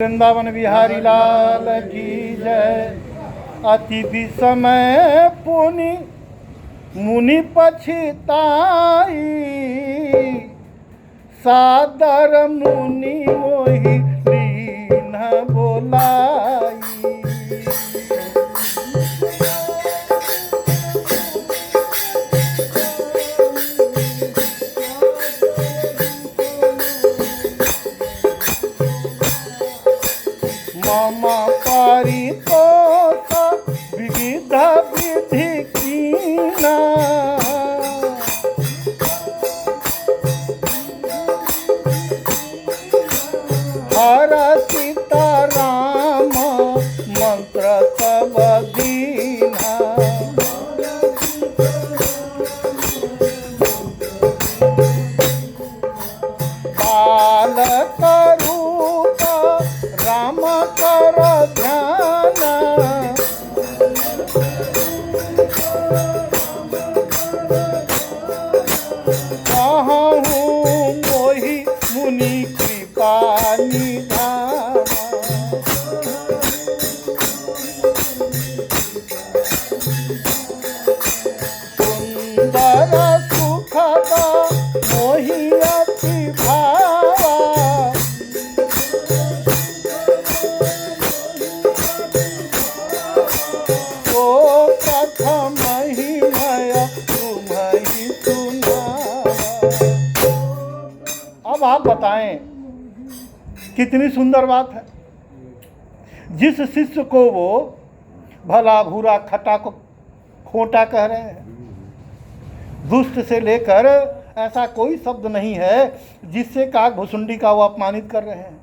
वृंदावन बिहारी लाल की जय। अति विषमय पुनि मुनि पछताई, सादर मुनि मोहि लीन बोलाई। मम परितोष विविध विधि कीना, हर सीताराम मंत्र सब दीना। बालक रूप राम कर ध्यान, कहूँ मोहि मुनि कृपा निधान। सुंदर सुखद मोहि अति भावा, प्रथम ही मैं तुम्हें सुनावा। अब आप बताएं, कितनी सुंदर बात है। जिस शिष्य को वो भला भूरा खटा को खोटा कह रहे हैं, दुष्ट से लेकर ऐसा कोई शब्द नहीं है जिससे काक भुसुंडी का वो अपमानित कर रहे हैं।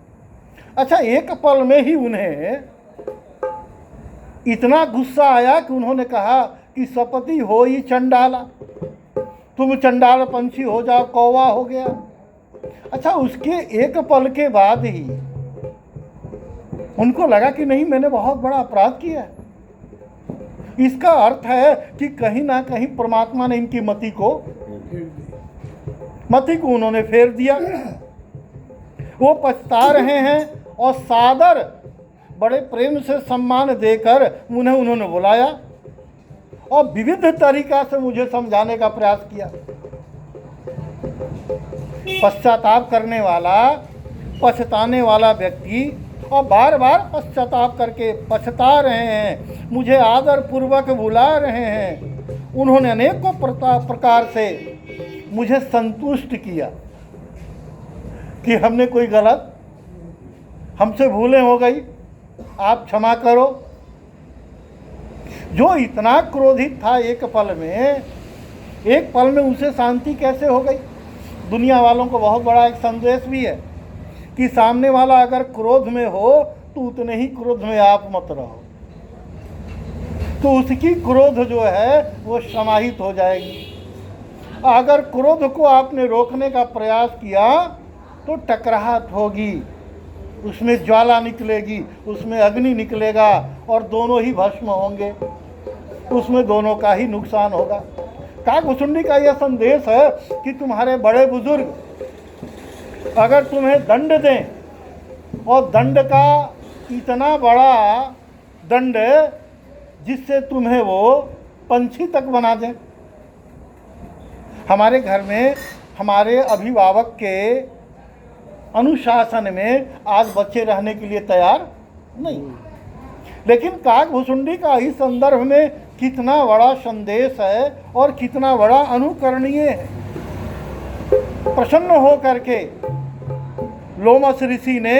अच्छा, एक पल में ही उन्हें इतना गुस्सा आया कि उन्होंने कहा कि सपति हो ही चंडाला, तुम चंडाल पंछी हो जाओ, कौवा हो गया। अच्छा, उसके एक पल के बाद ही उनको लगा कि नहीं, मैंने बहुत बड़ा अपराध किया है। इसका अर्थ है कि कहीं ना कहीं परमात्मा ने इनकी मति को उन्होंने फेर दिया। वो पछता रहे हैं और सादर बड़े प्रेम से सम्मान देकर उन्होंने बुलाया और विविध तरीका से मुझे समझाने का प्रयास किया। पश्चाताप करने वाला, पछताने वाला व्यक्ति और बार बार पश्चाताप करके पछता रहे हैं, मुझे आदर पूर्वक बुला रहे हैं। उन्होंने अनेकों प्रकार से मुझे संतुष्ट किया कि हमने कोई गलत, हमसे भूलें हो गई, आप क्षमा करो। जो इतना क्रोधित था एक पल में उसे शांति कैसे हो गई। दुनिया वालों को बहुत बड़ा एक संदेश भी है कि सामने वाला अगर क्रोध में हो तो उतने ही क्रोध में आप मत रहो, तो उसकी क्रोध जो है वो समाहित हो जाएगी। अगर क्रोध को आपने रोकने का प्रयास किया तो टकराहट होगी, उसमें ज्वाला निकलेगी, उसमें अग्नि निकलेगा और दोनों ही भस्म होंगे, उसमें दोनों का ही नुकसान होगा। काक भुसुंडी का यह संदेश है कि तुम्हारे बड़े बुजुर्ग अगर तुम्हें दंड दें और दंड का इतना बड़ा दंड जिससे तुम्हें वो पंछी तक बना दें। हमारे घर में हमारे अभिभावक के अनुशासन में आज बच्चे रहने के लिए तैयार नहीं, लेकिन काक भुसुंडी का इस संदर्भ में कितना बड़ा संदेश है और कितना बड़ा अनुकरणीय है। प्रसन्न हो करके लोमस ऋषि ने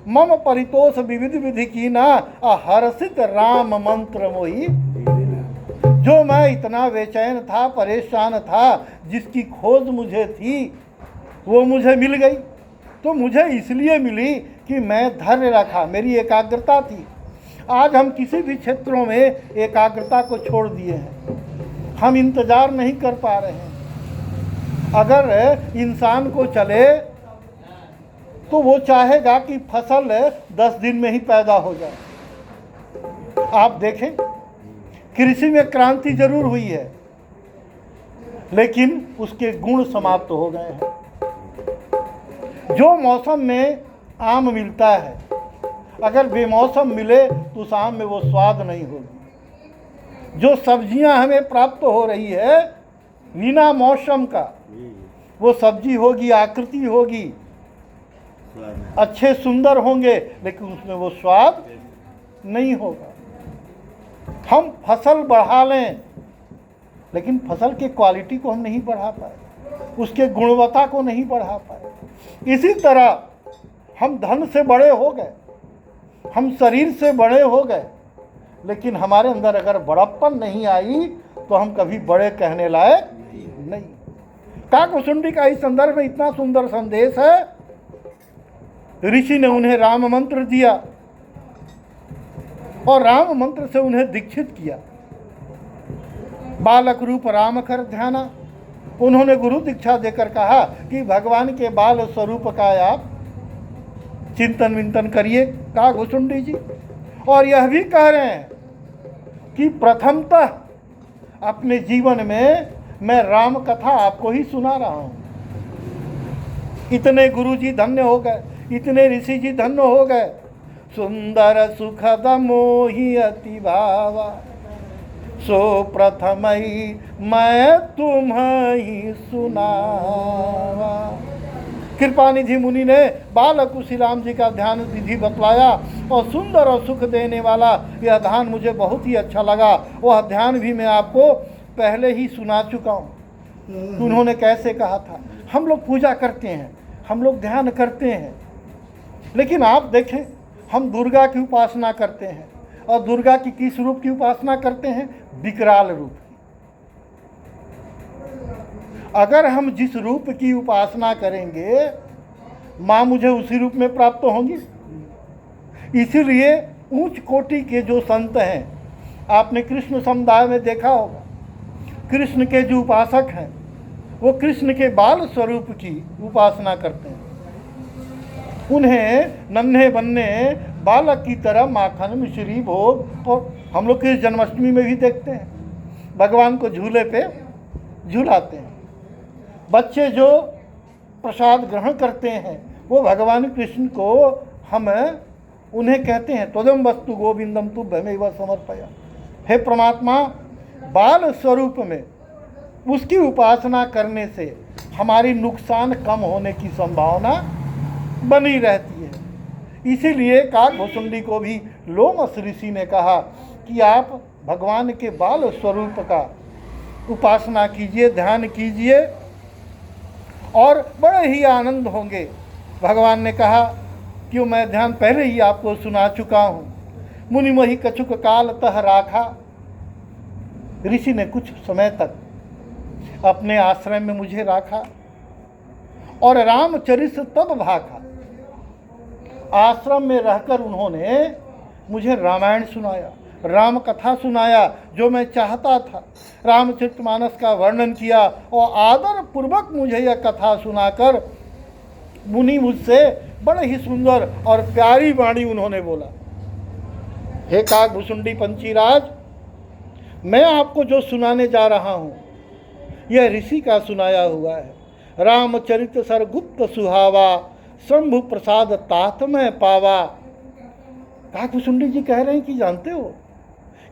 मम परितोष विविध विधि कीना, हर्षित राम मंत्र मोहि। जो मैं इतना बेचैन था, परेशान था, जिसकी खोज मुझे थी वो मुझे मिल गई। तो मुझे इसलिए मिली कि मैं धैर्य रखा, मेरी एकाग्रता थी। आज हम किसी भी क्षेत्रों में एकाग्रता को छोड़ दिए हैं, हम इंतजार नहीं कर पा रहे हैं। अगर इंसान को चले तो वो चाहेगा कि फसल 10 दिन में ही पैदा हो जाए। आप देखें, कृषि में क्रांति जरूर हुई है, लेकिन उसके गुण समाप्त हो गए हैं। जो मौसम में आम मिलता है, अगर बेमौसम मिले तो उस आम में वो स्वाद नहीं होगी। जो सब्जियां हमें प्राप्त हो रही है बिना मौसम का, वो सब्जी होगी, आकृति होगी, अच्छे सुंदर होंगे, लेकिन उसमें वो स्वाद नहीं होगा। हम फसल बढ़ा लें, लेकिन फसल की क्वालिटी को हम नहीं बढ़ा पाए, उसके गुणवत्ता को नहीं बढ़ा पाए। इसी तरह हम धन से बड़े हो गए, हम शरीर से बड़े हो गए, लेकिन हमारे अंदर अगर बड़प्पन नहीं आई तो हम कभी बड़े कहने लायक नहीं। काकभुसुंडी का इस संदर्भ में इतना सुंदर संदेश है। ऋषि ने उन्हें राम मंत्र दिया और राम मंत्र से उन्हें दीक्षित किया। बालक रूप राम कर ध्याना, उन्होंने गुरु दीक्षा देकर कहा कि भगवान के बाल स्वरूप का आप चिंतन विंतन करिए काकभुसुंडी जी। और यह भी कह रहे हैं कि प्रथमतः अपने जीवन में मैं राम कथा आपको ही सुना रहा हूं। इतने गुरु जी धन्य हो गए, इतने ऋषि जी धन्य हो गए। सुंदर सुखद मोहि अति भावा, सो प्रथम ही मैं तुम्हें सुनावा। कृपानिधि मुनि ने बालक श्री राम जी का ध्यान विधि बतलाया और सुंदर और सुख देने वाला यह ध्यान मुझे बहुत ही अच्छा लगा। वह ध्यान भी मैं आपको पहले ही सुना चुका हूँ। उन्होंने कैसे कहा था। हम लोग पूजा करते हैं, हम लोग ध्यान करते हैं, लेकिन आप देखें हम दुर्गा की उपासना करते हैं, और दुर्गा की किस रूप की उपासना करते हैं? विकराल रूप की। अगर हम जिस रूप की उपासना करेंगे, माँ मुझे उसी रूप में प्राप्त होंगी। इसीलिए उच्च कोटि के जो संत हैं, आपने कृष्ण समुदाय में देखा होगा, कृष्ण के जो उपासक हैं वो कृष्ण के बाल स्वरूप की उपासना करते हैं। उन्हें नन्हे बन्ने बालक की तरह माखन मिश्री भोग, और हम लोग कृष्ण जन्माष्टमी में भी देखते हैं भगवान को झूले पे झूलाते हैं। बच्चे जो प्रसाद ग्रहण करते हैं वो भगवान कृष्ण को हम उन्हें कहते हैं त्वदम वस्तु गोविंदम तुभ्यमेव समर्पया। हे परमात्मा, बाल स्वरूप में उसकी उपासना करने से हमारी नुकसान कम होने की संभावना बनी रहती है। इसीलिए काकभुसुंडी को भी लोमस ऋषि ने कहा कि आप भगवान के बाल स्वरूप का उपासना कीजिए, ध्यान कीजिए, और बड़े ही आनंद होंगे। भगवान ने कहा कि मैं ध्यान पहले ही आपको सुना चुका हूँ। मुनि मोहि कछुक काल तह राखा। ऋषि ने कुछ समय तक अपने आश्रम में मुझे रखा और रामचरित तब भाखा। आश्रम में रहकर उन्होंने मुझे रामायण सुनाया, राम कथा सुनाया जो मैं चाहता था। रामचरितमानस का वर्णन किया और आदर पूर्वक मुझे यह कथा सुनाकर मुनि मुझसे बड़े ही सुंदर और प्यारी वाणी उन्होंने बोला, हे काकभुसुंडी पंचीराज, मैं आपको जो सुनाने जा रहा हूँ यह ऋषि का सुनाया हुआ है। रामचरित सरगुप्त सुहावा, शंभु प्रसाद तात में पावा। काकभुसुंडी जी कह रहे हैं कि जानते हो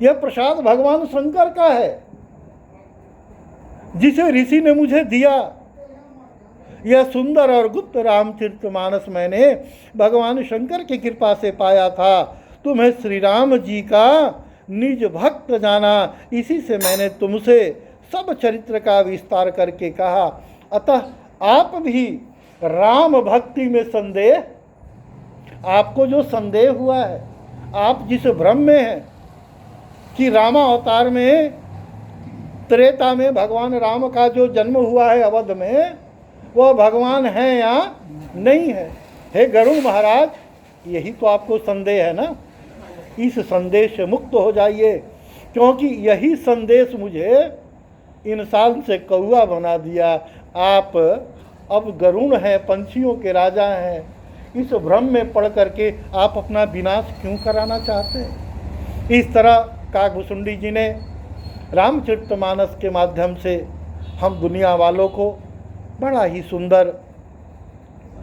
यह प्रसाद भगवान शंकर का है जिसे ऋषि ने मुझे दिया। यह सुंदर और गुप्त रामचरितमानस मैंने भगवान शंकर की कृपा से पाया था। तुम्हें श्री राम जी का निज भक्त जाना, इसी से मैंने तुमसे सब चरित्र का विस्तार करके कहा। अतः आप भी राम भक्ति में संदेह, आपको जो संदेह हुआ है, आप जिस भ्रम में हैं कि रामावतार में त्रेता में भगवान राम का जो जन्म हुआ है अवध में, वह भगवान है या नहीं है। हे गरुड़ महाराज, यही तो आपको संदेह है ना। इस संदेश से मुक्त हो जाइए, क्योंकि यही संदेश मुझे इंसान से कौआ बना दिया। आप अब गरुड़ हैं, पंछियों के राजा हैं। इस भ्रम में पड़ करके आप अपना विनाश क्यों कराना चाहते हैं। इस तरह काकभुसुंडी जी ने रामचरितमानस के माध्यम से हम दुनिया वालों को बड़ा ही सुंदर,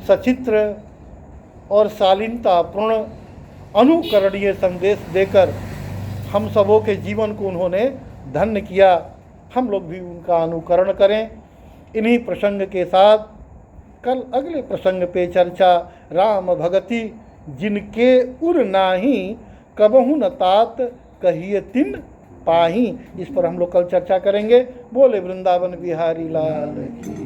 सचित्र और शालीनतापूर्ण अनुकरणीय संदेश देकर हम सबों के जीवन को उन्होंने धन्य किया। हम लोग भी उनका अनुकरण करें। इन्हीं प्रसंग के साथ कल अगले प्रसंग पे चर्चा, राम भगति जिनके उर नाही, कबहु न तात कहिए तिन पाही, इस पर हम लोग कल चर्चा करेंगे। बोले वृंदावन बिहारी लाल की।